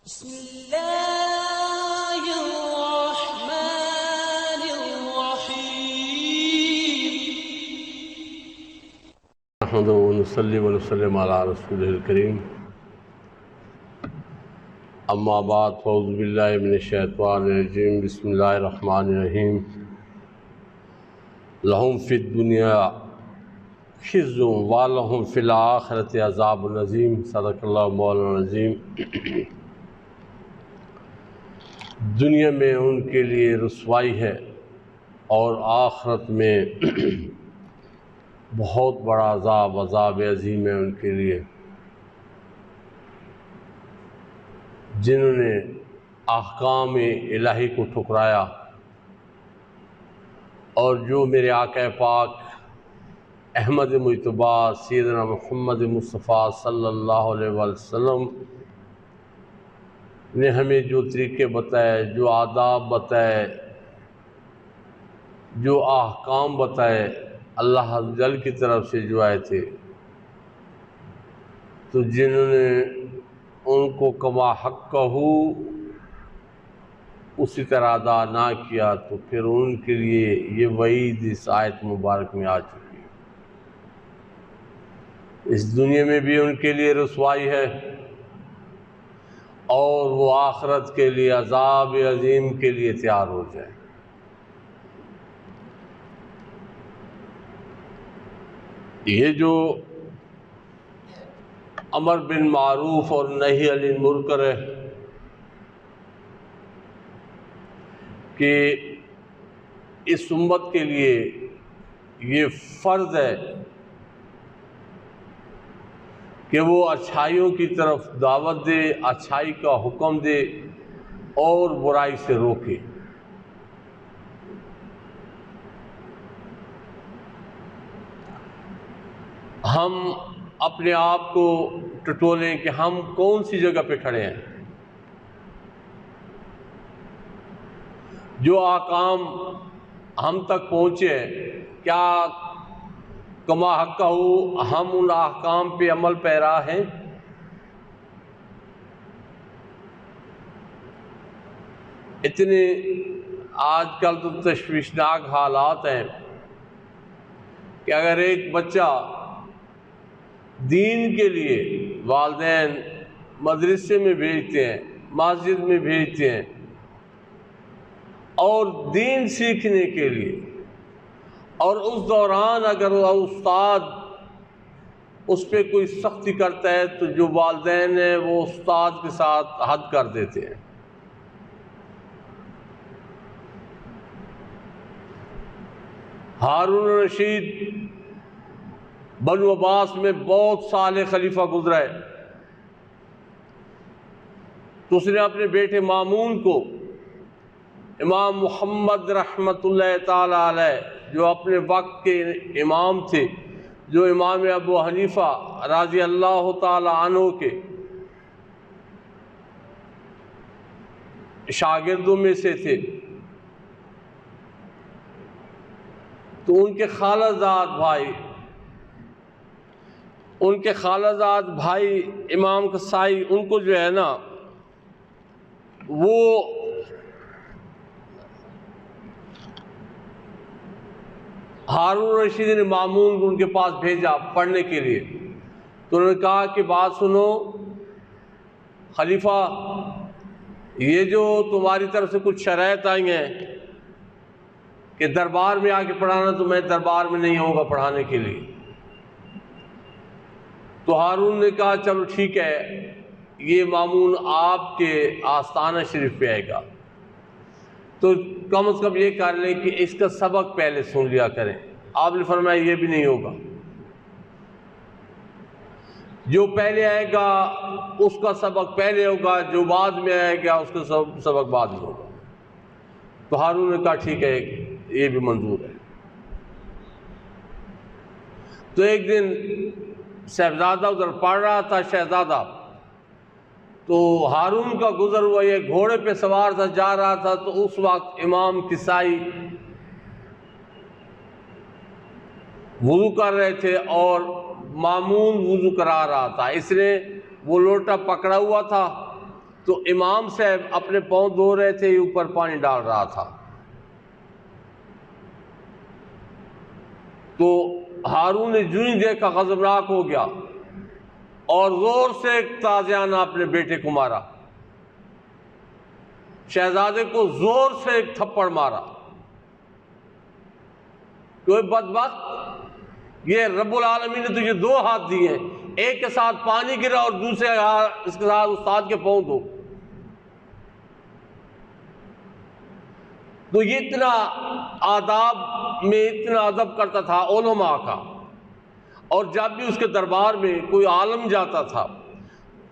नहमदुहु व नसल्ली व नसल्लिम अला रसूलिल करीम। अम्मा बाद फ़अऊज़ु बिल्लाहि मिनश शैतानिर रजीम। बिस्मिल्लाहिर रहमानिर रहीम। लहुम फ़िद दुनिया खिज़्युन व लहुम फ़िल आख़िरति अज़ाबुन अज़ीम। सदक़ल्लाहु मौलाना अज़ीम। दुनिया में उनके लिए रुसवाई है और आखिरत में बहुत बड़ा अज़ाब अज़ीम है उनके लिए, जिन्होंने अहकाम इलाही को ठुकराया और जो मेरे आका पाक अहमद मुज्तबा सैयदना मुहम्मद मुस्तफ़ा सल्लल्लाहु अलैहि वसल्लम ने हमें जो तरीक़े बताए, जो आदाब बताए, जो अहकाम बताए अल्लाह जल की तरफ से जो आए थे, तो जिन्होंने उनको कमा हक़्क़हू उसी तरह अदा ना किया, तो फिर उनके लिए ये वईद इस आयत मुबारक में आ चुकी है। इस दुनिया में भी उनके लिए रुसवाई है और वो आखिरत के लिए अज़ाब अज़ीम के लिए तैयार हो जाए। ये जो अमर बिन मारूफ और नही अनिल मुनकर है कि इस उम्मत के लिए ये फ़र्ज़ है कि वो अच्छाइयों की तरफ दावत दे, अच्छाई का हुक्म दे और बुराई से रोके। हम अपने आप को टटोलें कि हम कौन सी जगह पे खड़े हैं। जो अहकाम हम तक पहुँचे, क्या कमा हक़्क़हू हम उन अहकाम पे अमल पैरा हैं? इतने आजकल तो तशवीशनाक हालात हैं कि अगर एक बच्चा दीन के लिए वालिदैन मदरसे में भेजते हैं, मस्जिद में भेजते हैं और दीन सीखने के लिए, और उस दौरान अगर वह उस्ताद उस पर कोई सख्ती करता है तो जो वालिदैन हैं वो उस्ताद के साथ हद कर देते हैं। हारून रशीद बनु अब्बास में बहुत साल खलीफा गुजरा है, तो उसने अपने बेटे मामून को इमाम मुहम्मद रहमतुल्लाह ताला अलैह, जो अपने वक्त के इमाम थे, जो इमाम अबू हनीफा राज़ी अल्लाह ताला अन्हु के शागिर्दों में से थे, तो उनके खालाजाद भाई इमाम कसाई, उनको जो है ना वो हारून रशीद ने मामून को उनके पास भेजा पढ़ने के लिए। तो उन्होंने कहा कि बात सुनो खलीफा, ये जो तुम्हारी तरफ से कुछ शराइत आई हैं कि दरबार में आके पढ़ाना, तो मैं दरबार में नहीं आऊँगा पढ़ाने के लिए। तो हारून ने कहा चलो ठीक है, ये मामून आपके आस्थाना शरीफ पे आएगा, तो कम से कम ये कर लें कि इसका सबक पहले सुन लिया करें। आपने फरमाया ये भी नहीं होगा, जो पहले आएगा उसका सबक पहले होगा, जो बाद में आएगा उसका सबक बाद में होगा। तो हारून ने कहा ठीक है, ये भी मंजूर है। तो एक दिन शहजादा उधर पढ़ रहा था, शहजादा, तो हारून का गुजर हुआ, ये घोड़े पे सवार था, जा रहा था, तो उस वक्त इमाम किसाई वुज़ू कर रहे थे और मामून वुज़ू करा रहा था। इसने वो लोटा पकड़ा हुआ था तो इमाम साहब अपने पाँव धो रहे थे, ऊपर पानी डाल रहा था। तो हारून ने जूं ही देखा गज़बनाक हो गया और जोर से ताज़ियाना अपने बेटे को मारा, शहजादे को जोर से एक थप्पड़ मारा। कोई बदबख्त, ये रब्बुल आलमीन ने तुझे दो हाथ दिए, एक के साथ पानी गिरा और दूसरे हाथ इसके साथ उस्ताद के पाँव धो। तो ये इतना आदाब में इतना अदब करता था उलमा का, और जब भी उसके दरबार में कोई आलम जाता था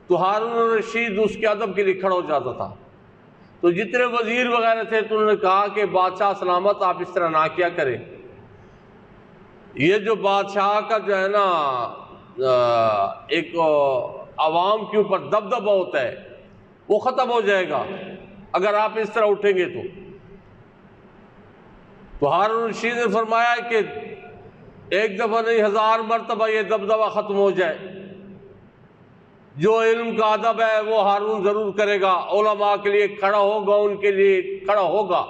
तो हारून रशीद उसके अदब के लिए खड़ा हो जाता था। तो जितने वजीर वगैरह थे तो उन्होंने कहा कि बादशाह सलामत, आप इस तरह ना किया करें, ये जो बादशाह का जो है ना एक आवाम के ऊपर दबदबा होता है वो ख़त्म हो जाएगा अगर आप इस तरह उठेंगे। तो हारून रशीद ने फरमाया कि एक दफ़ा नहीं 1000 मरतबा ये दबदबा ख़त्म हो जाए। जो इल्म का अदब है वो हारून ज़रूर करेगा, उलमा के लिए खड़ा होगा, उनके लिए खड़ा होगा।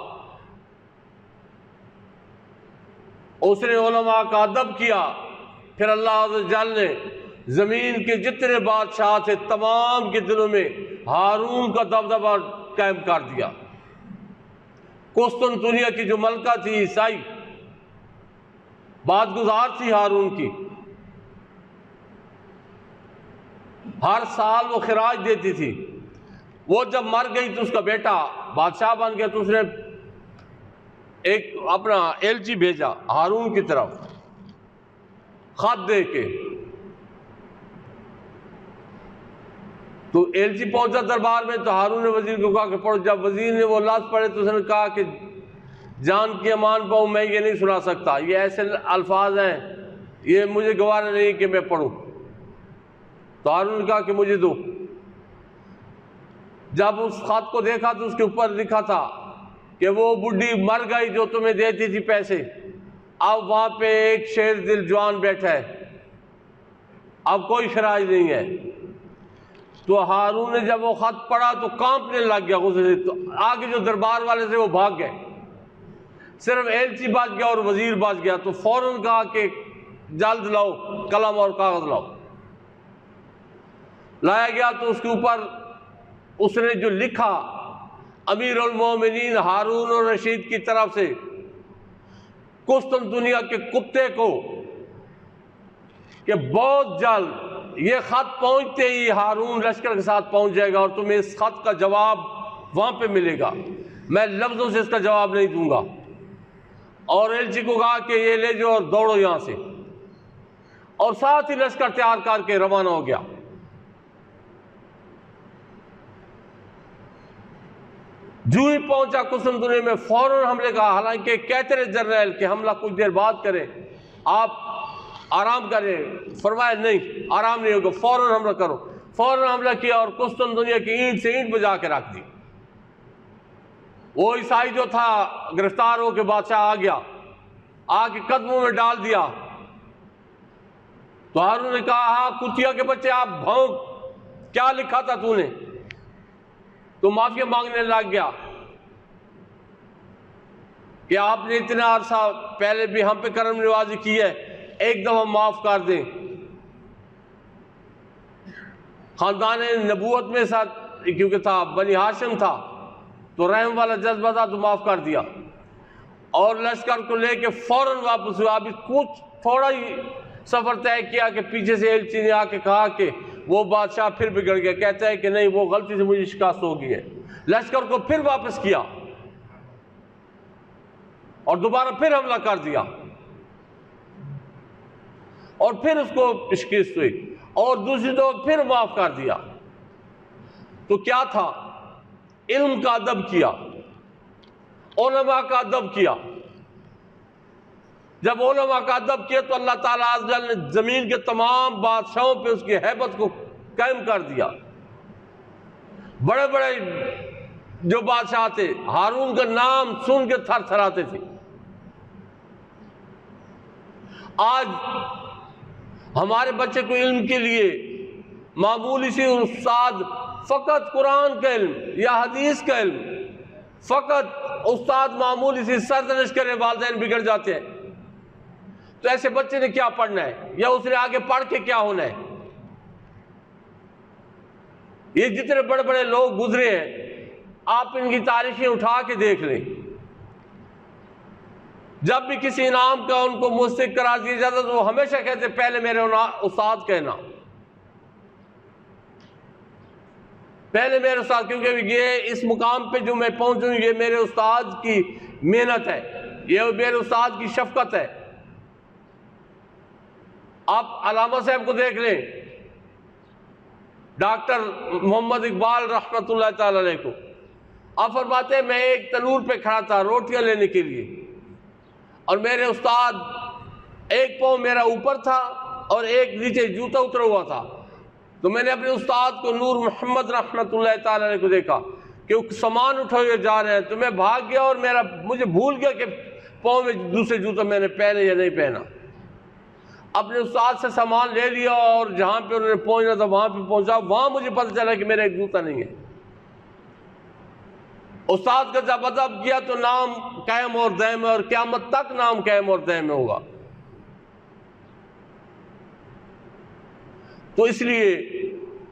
उसने उलमा का अदब किया। फिर अल्लाह अज़्ज़ व जल ने ज़मीन के जितने बादशाह थे तमाम के दिलों में हारून का दबदबा कायम कर दिया। कुस्तुनतुनिया की जो मलका थी ईसाई, बात गुजार थी हारून की, हर साल वो खिराज देती थी। वो जब मर गई तो उसका बेटा बादशाह बन गया, तो उसने एक अपना एलची भेजा हारून की तरफ खत दे के। तो एलची पहुंचा दरबार में, तो हारून ने वजीर को कहा कि पढ़ो। जब वजीर ने वो लफ्ज़ पढ़े तो उसने कहा कि जान की अमान पाऊँ, मैं ये नहीं सुना सकता, ये ऐसे अल्फाज हैं, ये मुझे गवारा नहीं कि मैं पढ़ूँ। तो हारून ने कहा कि मुझे दो। जब उस खत को देखा तो उसके ऊपर लिखा था कि वो बुढ़ी मर गई जो तुम्हें देती थी पैसे, अब वहां पे एक शेर दिल जवान बैठा है, अब कोई खराज नहीं है। तो हारून ने जब वो खत पढ़ा तो कांपने लग गया गुस्से से। तो आगे जो दरबार वाले थे वो भाग गए, सिर्फ एलची बच गया और वजीर बच गया। तो फौरन कहा कि जल्द लाओ कलम और कागज लाओ। लाया गया तो उसके ऊपर उसने जो लिखा अमीर उल मोमिनीन हारून और रशीद की तरफ से कुस्तुनतुनिया के कुत्ते को कि बहुत जल्द ये खत पहुंचते ही हारून लश्कर के साथ पहुंच जाएगा और तुम्हें इस खत का जवाब वहां पे मिलेगा, मैं लफ्जों से इसका जवाब नहीं दूंगा। और एलची को कहा कि ये ले जाओ और दौड़ो यहां से, और साथ ही लश्कर तैयार करके रवाना हो गया। जू ही पहुंचा कुस्तुनतुनिया में, फौरन हमले का, हालांकि कहते रहे जर्नैल कि हमला कुछ देर बाद करें, आप आराम करें। फरमाया नहीं, आराम नहीं होगा, फौरन हमला करो। फौरन हमला किया और कुस्तुनतुनिया की ईंट से ईंट बजा के रख दी। वो ईसाई जो था गिरफ्तार होकर बादशाह आ गया, आके कदमों में डाल दिया। तो हारून ने कहा, हाँ कुतिया के बच्चे, आप भौंक, क्या लिखा था तूने? तो माफिया मांगने लग गया कि आपने इतना अरसा पहले भी हम पे करम नवाजी की है, एक दफा माफ कर दें। खानदान नबूवत में साथ क्योंकि था, बनी हाशिम था, तो रहम वाला जज्बा था, तो माफ कर दिया। और लश्कर को लेके फौरन वापस हुआ। अभी कुछ थोड़ा ही सफर तय किया कि पीछे से एलची ने आके कहा कि वो बादशाह फिर बिगड़ गया, कहता है कि नहीं वो गलती से मुझे शिकस्त हो गई है। लश्कर को फिर वापस किया और दोबारा फिर हमला कर दिया और फिर उसको शिकस्त हुई और दूसरी दफा फिर माफ कर दिया। तो क्या था, इल्म का अदब किया, उलमा का अदब किया। जब उलमा का अदब किया तो अल्लाह ताला अज़्ज़ ने जमीन के तमाम बादशाहों पे उसकी हैबत को कायम कर दिया। बड़े बड़े जो बादशाह थे हारून का नाम सुन के थर थराते थे। आज हमारे बच्चे को इल्म के लिए मामूली सी उस्ताद फ़कत कुरान का इल्म या हदीस का इल्म, फ़कत उस्ताद मामूली सी सरजनिश करे वालिदैन बिगड़ जाते हैं। तो ऐसे बच्चे ने क्या पढ़ना है या उसने आगे पढ़ के क्या होना है? ये जितने बड़े बड़े लोग गुजरे हैं, आप इनकी तारीखें उठा के देख लें। जब भी किसी इनाम का उनको मुस्तहिक करार दिया जाता तो वो हमेशा कहते पहले मेरे उस्ताद कहना, पहले मेरे उस्ताद, क्योंकि ये इस मुकाम पे जो मैं पहुंचूं ये मेरे उस्ताद की मेहनत है, ये मेरे उस्ताद की शफकत है। आप अलामा साहब को देख लें, डॉक्टर मोहम्मद इकबाल रहमतुल्लाह ताला अलैह को, आप फरमाते हैं मैं एक तनूर पे खड़ा था रोटियां लेने के लिए, और मेरे उस्ताद एक पाँव मेरा ऊपर था और एक नीचे जूता उतरा हुआ था। तो मैंने अपने उस्ताद को नूर मोहम्मद रहमतुल्लाह ताला अलैह को देखा कि वो सामान उठाए हुए जा रहे हैं, तो मैं भाग गया और मुझे भूल गया कि पाँव में दूसरे जूता मैंने पहने या नहीं पहना। अपने उस्ताद से सामान ले लिया और जहाँ पे उन्होंने पहुँचना था वहाँ पे पहुँचा, वहाँ मुझे पता चला कि मेरा एक जूता नहीं है। उस्ताद का जब अदब किया तो नाम कायम और दायम है, और क़यामत तक नाम कायम और दायम होगा। तो इसलिए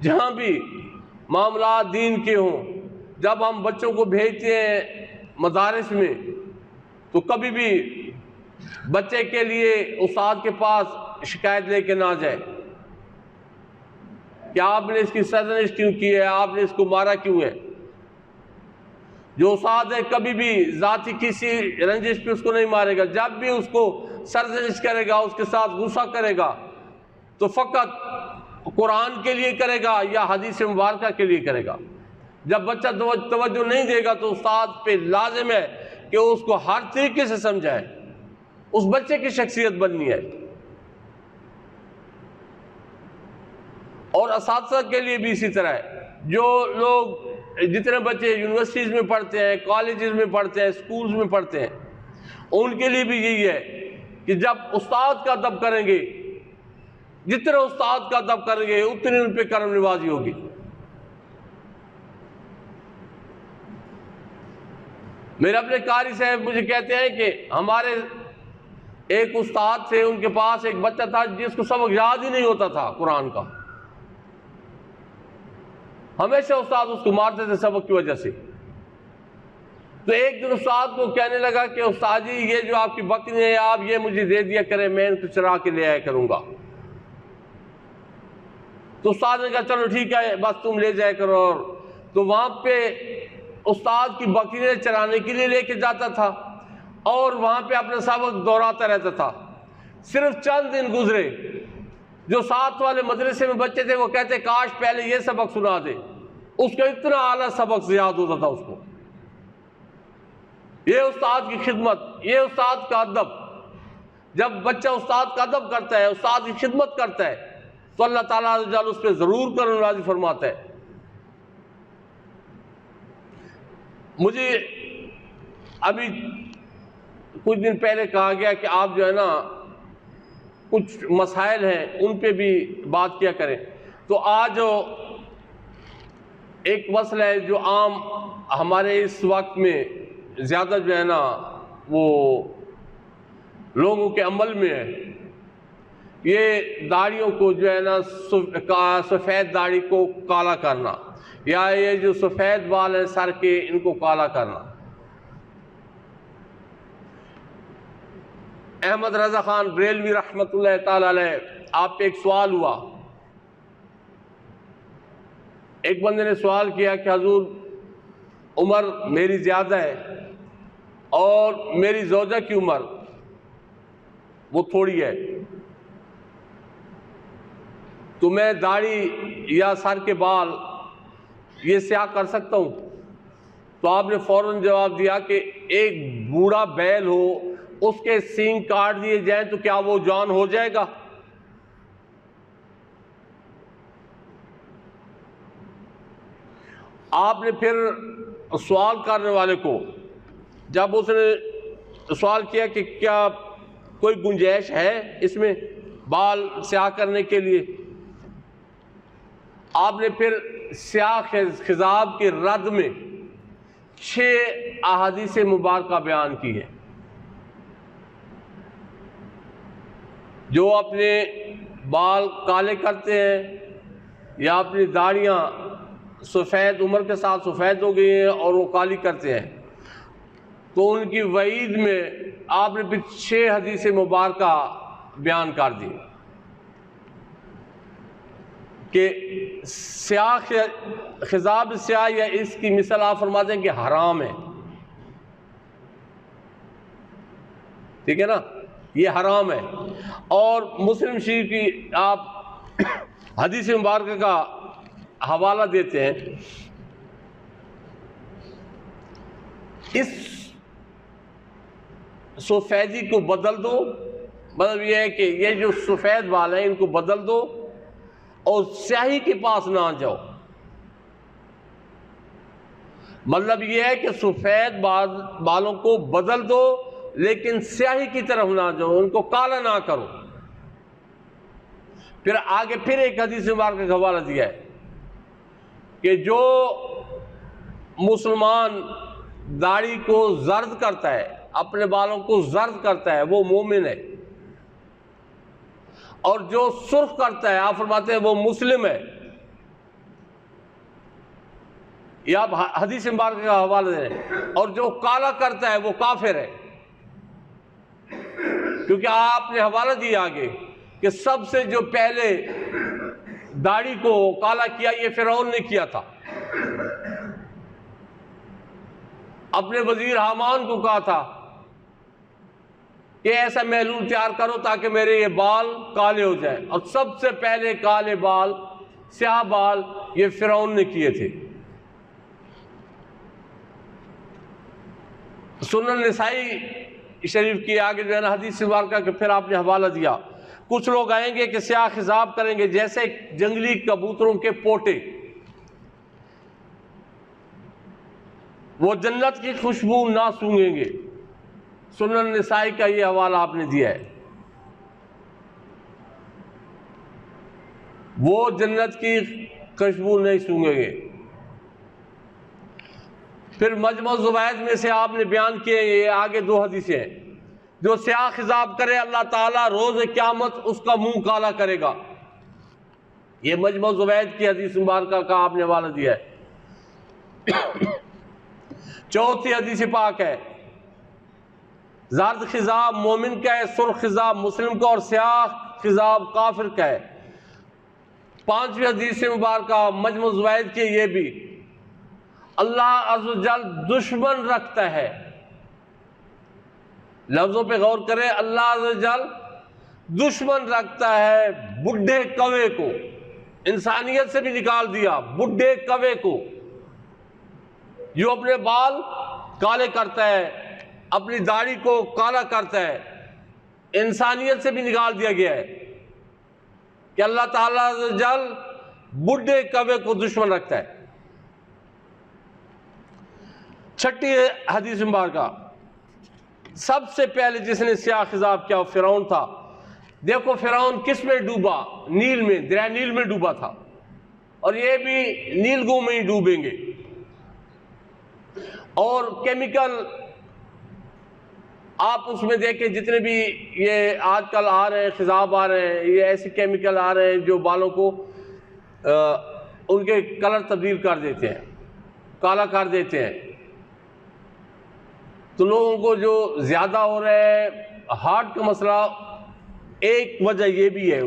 जहाँ भी मामला दीन के हों, जब हम बच्चों को भेजते हैं मदारिस में, तो कभी भी बच्चे के लिए उस्ताद के पास शिकायत लेके ना जाए कि आपने इसकी सरजनिश क्यों की है, आपने इसको मारा क्यों है। जो उस्ताद है कभी भी जाती किसी रंजिश पे उसको नहीं मारेगा। जब भी उसको सरजनिश करेगा, उसके साथ गुस्सा करेगा, तो फ़कत कुरान के लिए करेगा या हदीस मुबारका के लिए करेगा। जब बच्चा तवज्जो नहीं देगा तो उस्ताद पे लाजिम है कि उसको हर तरीके से समझाए। उस बच्चे की शख्सियत बननी है। और असातिज़ा के लिए भी इसी तरह है। जो लोग, जितने बच्चे यूनिवर्सिटीज़ में पढ़ते हैं, कॉलेजेस में पढ़ते हैं, स्कूल्स में पढ़ते हैं, उनके लिए भी यही है कि जब उस्ताद का अदब करेंगे, जितने उस्ताद का अदब करेंगे उतनी उन पर करम नवाजी होगी। मेरे अपने कारी साहब मुझे कहते हैं कि हमारे एक उस्ताद थे, उनके पास एक बच्चा था जिसको सबक याद ही नहीं होता था कुरान का। हमेशा उस्ताद उसको मारते थे सबक की वजह से। तो एक दिन उस्ताद को कहने लगा कि उस्ताद जी, ये जो आपकी बकरी है, आप ये मुझे दे दिया करें, मैं इनको चरा के ले आया करूंगा। तो उस्ताद ने कहा चलो ठीक है, बस तुम ले जाया करो। और तो वहां पे उस्ताद की बकरी चराने के लिए लेके जाता था और वहां पे अपना सबक दोहराता रहता था। सिर्फ चंद दिन गुजरे, जो साथ वाले मदरसे में बच्चे थे वो कहते काश पहले ये सबक सुना दे। उसका इतना आला सबक याद होता था उसको। ये उस्ताद की खिदमत, ये उस्ताद का अदब। जब बच्चा उस्ताद का अदब करता है, उस्ताद की खिदमत करता है, तो अल्लाह ताला उस पर जरूर करम नवाज़ी फरमाता है। मुझे अभी कुछ दिन पहले कहा गया कि आप जो है ना, कुछ मसाइल हैं उन पे भी बात किया करें। तो आज एक मसला है जो आम हमारे इस वक्त में ज़्यादा जो है ना वो लोगों के अमल में है। ये दाढ़ियों को जो है ना, सफ़ेद दाढ़ी को काला करना, या ये जो सफ़ेद बाल हैं सर के, इनको काला करना। अहमद रज़ा खान बरेलवी रहमतुल्लाह ताला अलैह, आप पे एक सवाल हुआ। एक बंदे ने सवाल किया कि हुजूर, उम्र मेरी ज़्यादा है और मेरी ज़ौजा की उम्र वो थोड़ी है, तो मैं दाढ़ी या सर के बाल ये स्याह कर सकता हूँ? तो आपने फौरन जवाब दिया कि एक बूढ़ा बैल हो, उसके सींग काट दिए जाए तो क्या वो जवान हो जाएगा? आपने फिर सवाल करने वाले को जब उसने सवाल किया कि क्या कोई गुंजाइश है इसमें बाल स्याह करने के लिए, आपने फिर स्याह खिजाब के रद्द में 6 अहादीस मुबारका बयान की है। जो अपने बाल काले करते हैं या अपनी दाढ़ियाँ सफ़ेद उम्र के साथ सफ़ेद हो गई हैं और वो काली करते हैं, तो उनकी वईद में आपने फिर 6 हदीस मुबारका बयान कर दी कि स्याह खिजाब स्याह या इसकी मिसाल आप फरमाते हैं कि हराम है। ठीक है ना, ये हराम है। और मुस्लिम शरीफ की आप हदीस मुबारक का हवाला देते हैं, इस सफ़ेदी को बदल दो, मतलब यह है कि ये जो सफ़ेद बाल हैं इनको बदल दो और स्याही के पास ना जाओ। मतलब यह है कि सफ़ेद बालों को बदल दो लेकिन स्याही की तरफ ना जाओ, उनको काला ना करो। फिर आगे फिर एक हदीस मुबारक का हवाला दिया है कि जो मुसलमान दाढ़ी को जर्द करता है, अपने बालों को जर्द करता है, वो मोमिन है। और जो सुर्ख करता है, आप फरमाते हैं, वो मुस्लिम है। यह आप हदीस मुबारक का हवाला दे रहे हैं। और जो काला करता है वो काफिर है, क्योंकि आपने हवाला दिया आगे कि सबसे जो पहले दाढ़ी को काला किया ये फिरौन ने किया था। अपने वजीर हामान को कहा था कि ऐसा महलूल तैयार करो ताकि मेरे ये बाल काले हो जाए, और सबसे पहले काले बाल, स्याह बाल ये फिरौन ने किए थे। सुनन निसाई शरीफ की आगे जो है ना हदीस मुबारक के फिर आपने हवाला दिया, कुछ लोग आएंगे कि स्याह खिजाब करेंगे जैसे जंगली कबूतरों के पोटे, वो जन्नत की खुशबू ना सूंघेंगे। सुनन निसाई का ये हवाला आपने दिया है, वो जन्नत की खुशबू नहीं सूंघेंगे। फिर मजमा ज़ुबैद में से आपने बयान किए ये आगे 2 हदीसें हैं, जो स्याह खिजाब करे अल्लाह ताला रोज़ क़यामत उसका मुंह काला करेगा। ये मजमा ज़ुबैद की हदीस मुबारक का आपने हवाला दिया है। चौथी हदीस पाक है, ज़र्द खिजाब मोमिन का है, सुर्ख खिजाब मुस्लिम का, और स्याह खिजाब काफिर का है। 5वीं हदीस मुबारक मजमा ज़ुबैद की ये भी, अल्लाह अज़्ज़ व जल दुश्मन रखता है। लफ्जों पे गौर करें, अल्लाह अज़्ज़ व जल दुश्मन रखता है बुढ़े कौवे को, इंसानियत से भी निकाल दिया बुढ़े कौवे को, जो अपने बाल काले करता है, अपनी दाढ़ी को काला करता है, इंसानियत से भी निकाल दिया गया है कि अल्लाह ताला अज़्ज़ व जल बुढ़े कौवे को दुश्मन रखता है। 6ठी हदीस मुबारक, सबसे पहले जिसने स्याह खिजाब किया फिरौन था। देखो फिरौन किस में डूबा, नील में, दरिया नील में डूबा था, और ये भी नीलगू में ही डूबेंगे। और केमिकल आप उसमें देखें, जितने भी ये आजकल आ रहे हैं खिजाब आ रहे हैं, ये ऐसे केमिकल आ रहे हैं जो बालों को उनके कलर तब्दील कर देते हैं, काला कर देते हैं। तो लोगों को जो ज़्यादा हो रहा है हार्ट का मसला, एक वजह ये भी है,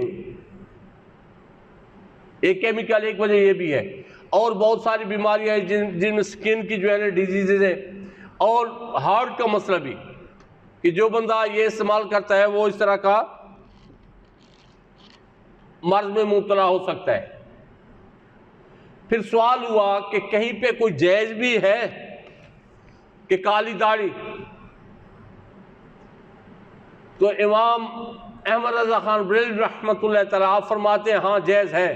एक केमिकल एक वजह ये भी है। और बहुत सारी बीमारियां हैं जिनमें स्किन की जो है ना डिजीज़ है, और हार्ट का मसला भी, कि जो बंदा ये इस्तेमाल करता है वो इस तरह का मर्ज में मुब्तला हो सकता है। फिर सवाल हुआ कि कहीं पे कोई जायज़ भी है कि काली दाढ़ी, तो इमाम अहमद रज़ा खान बरेलवी रहमतुल्लाह तआला फरमाते हैं हाँ जायज़ है,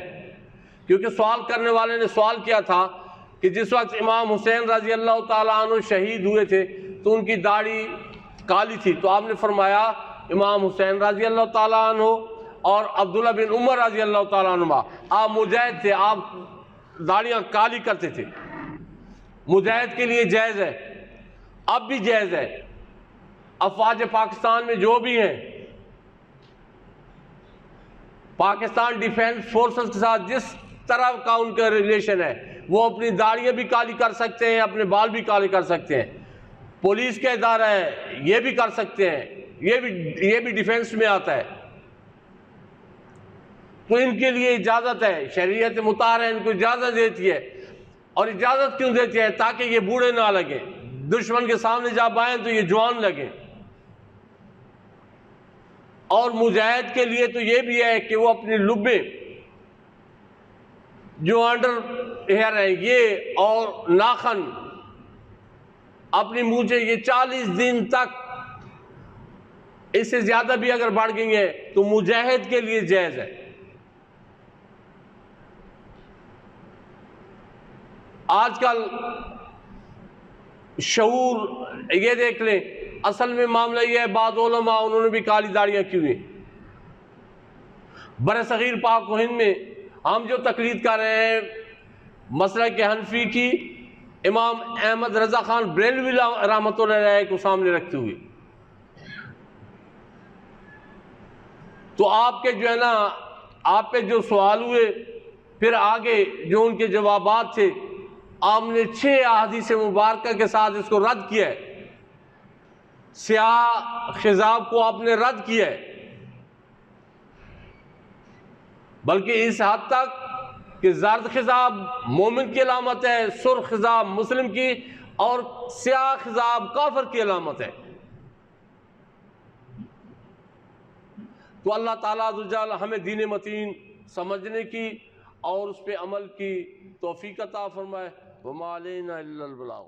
क्योंकि सवाल करने वाले ने सवाल किया था कि जिस वक्त इमाम हुसैन रज़ी अल्लाह तआला अन्हु शहीद हुए थे तो उनकी दाढ़ी काली थी, तो आपने फरमाया इमाम हुसैन रज़ी अल्लाह तआला अन्हु और अब्दुल्ला बिन उमर रज़ी अल्लाह तआला अन्हुमा, आप मुजाहिद थे, आप दाढ़ियाँ काली करते थे। मुजाहिद के लिए जायज़ है, अब भी जायज़ है। अफवाज पाकिस्तान में जो भी हैं, पाकिस्तान डिफेंस फोर्सेस के साथ जिस तरह का उनका रिलेशन है, वो अपनी दाढ़ियाँ भी काली कर सकते हैं, अपने बाल भी काले कर सकते हैं। पुलिस का इदारा है, ये भी कर सकते हैं, ये भी डिफेंस में आता है। तो इनके लिए इजाज़त है, शरीयत मुताहरा इनको इजाज़त देती है। और इजाज़त क्यों देती है? ताकि ये बूढ़े ना लगे, दुश्मन के सामने जब आए तो ये जवान लगे। और मुजाहिद के लिए तो ये भी है कि वो अपनी लुब्बे जो अंडर हेयर है ये और नाखन अपनी मूंछें ये 40 दिन तक, इससे ज्यादा भी अगर बढ़ गई है तो मुजाहिद के लिए जायज है। आजकल शऊर ये देख लें, असल में मामला ये है, बाद उलमा उन्होंने भी काली दाढ़ियां क्यों हैं। बरसगीर पाक व हिंद में हम जो तकलीद कर रहे हैं मसलक के हनफी की, इमाम अहमद रजा खान बरेलवी रहमतुल्लाह अलैह को सामने रखते हुए, तो आपके जो है ना, आप पे जो सवाल हुए, फिर आगे जो उनके जवाबात थे, आपने 6 अहादीस मुबारक के साथ इसको रद्द किया है। स्याह खिजाब को आपने रद्द किया है, बल्कि इस हद तक कि जर्द खिजाब मोमिन की अलामत है, सुर्ख खिजाब मुस्लिम की, और स्याह खिजाब काफिर की अलामत है। तो अल्लाह ताला अज़्ज़ व जल हमें दीन मतीन समझने की और उस पर अमल की तौफीक अता फरमाए। वमा अलैना इल्लल बलाग।